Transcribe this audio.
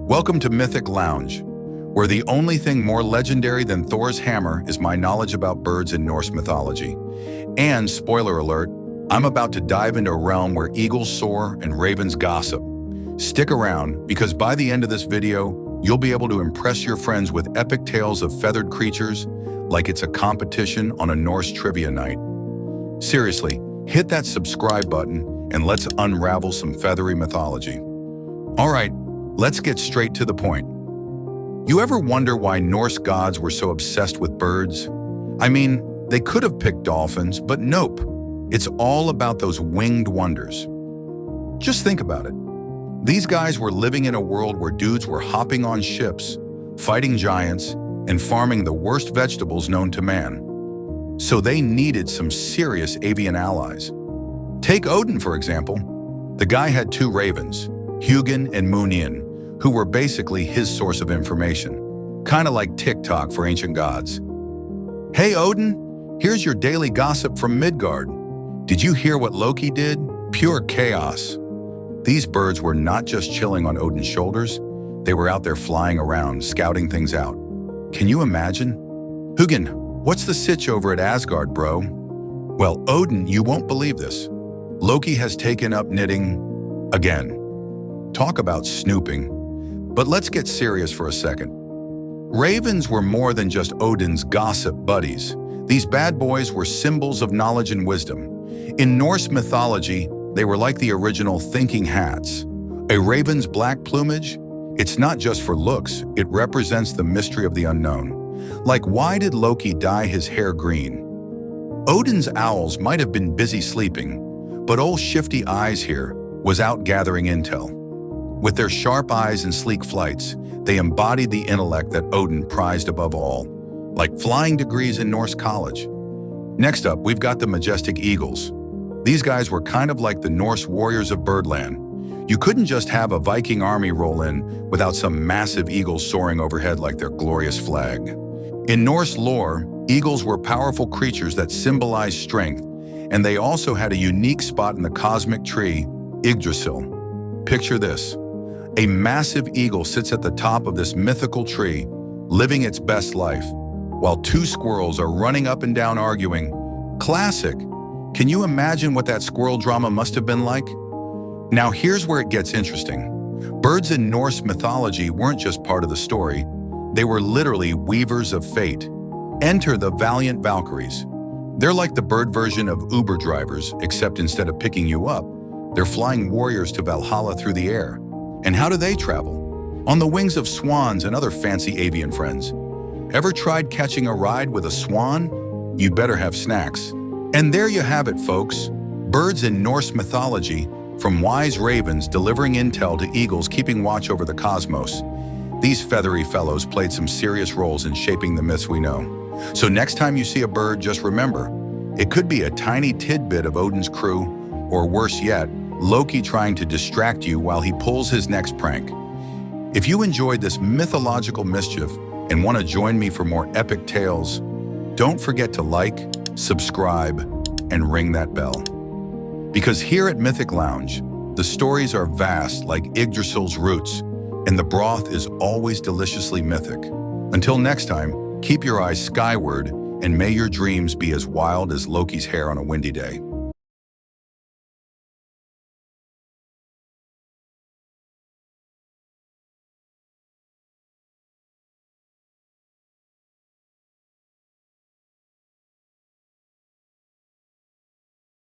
Welcome to Mythic Lounge, where the only thing more legendary than Thor's hammer is my knowledge about birds in Norse mythology. And, spoiler alert, I'm about to dive into a realm where eagles soar and ravens gossip. Stick around, because by the end of this video, you'll be able to impress your friends with epic tales of feathered creatures like it's a competition on a Norse trivia night. Seriously, hit that subscribe button and let's unravel some feathery mythology. All right, let's get straight to the point. You ever wonder why Norse gods were so obsessed with birds? I mean, they could have picked dolphins, but nope. It's all about those winged wonders. Just think about it. These guys were living in a world where dudes were hopping on ships, fighting giants, and farming the worst vegetables known to man. So they needed some serious avian allies. Take Odin, for example. The guy had two ravens, Huginn and Muninn, who were basically his source of information. Kind of like TikTok for ancient gods. Hey Odin, here's your daily gossip from Midgard. Did you hear what Loki did? Pure chaos. These birds were not just chilling on Odin's shoulders, they were out there flying around, scouting things out. Can you imagine? Huginn, what's the sitch over at Asgard, bro? Well, Odin, you won't believe this. Loki has taken up knitting again. Talk about snooping. But let's get serious for a second. Ravens were more than just Odin's gossip buddies. These bad boys were symbols of knowledge and wisdom. In Norse mythology, they were like the original thinking hats. A raven's black plumage, it's not just for looks, it represents the mystery of the unknown. Like, why did Loki dye his hair green? Odin's owls might have been busy sleeping, but old shifty eyes here was out gathering intel. With their sharp eyes and sleek flights, they embodied the intellect that Odin prized above all, like flying degrees in Norse college. Next up, we've got the majestic eagles. These guys were kind of like the Norse warriors of birdland. You couldn't just have a Viking army roll in without some massive eagles soaring overhead like their glorious flag. In Norse lore, eagles were powerful creatures that symbolized strength, and they also had a unique spot in the cosmic tree, Yggdrasil. Picture this. A massive eagle sits at the top of this mythical tree, living its best life, while two squirrels are running up and down arguing. Classic. Can you imagine what that squirrel drama must have been like? Now here's where it gets interesting. Birds in Norse mythology weren't just part of the story. They were literally weavers of fate. Enter the valiant Valkyries. They're like the bird version of Uber drivers, except instead of picking you up, they're flying warriors to Valhalla through the air. And how do they travel? On the wings of swans and other fancy avian friends. Ever tried catching a ride with a swan? You better have snacks. And there you have it, folks. Birds in Norse mythology, from wise ravens delivering intel to eagles keeping watch over the cosmos. These feathery fellows played some serious roles in shaping the myths we know. So next time you see a bird, just remember, it could be a tiny tidbit of Odin's crew, or worse yet, Loki trying to distract you while he pulls his next prank. If you enjoyed this mythological mischief and want to join me for more epic tales, don't forget to like, subscribe, and ring that bell. Because here at Mythic Lounge, the stories are vast like Yggdrasil's roots, and the broth is always deliciously mythic. Until next time, keep your eyes skyward, and may your dreams be as wild as Loki's hair on a windy day.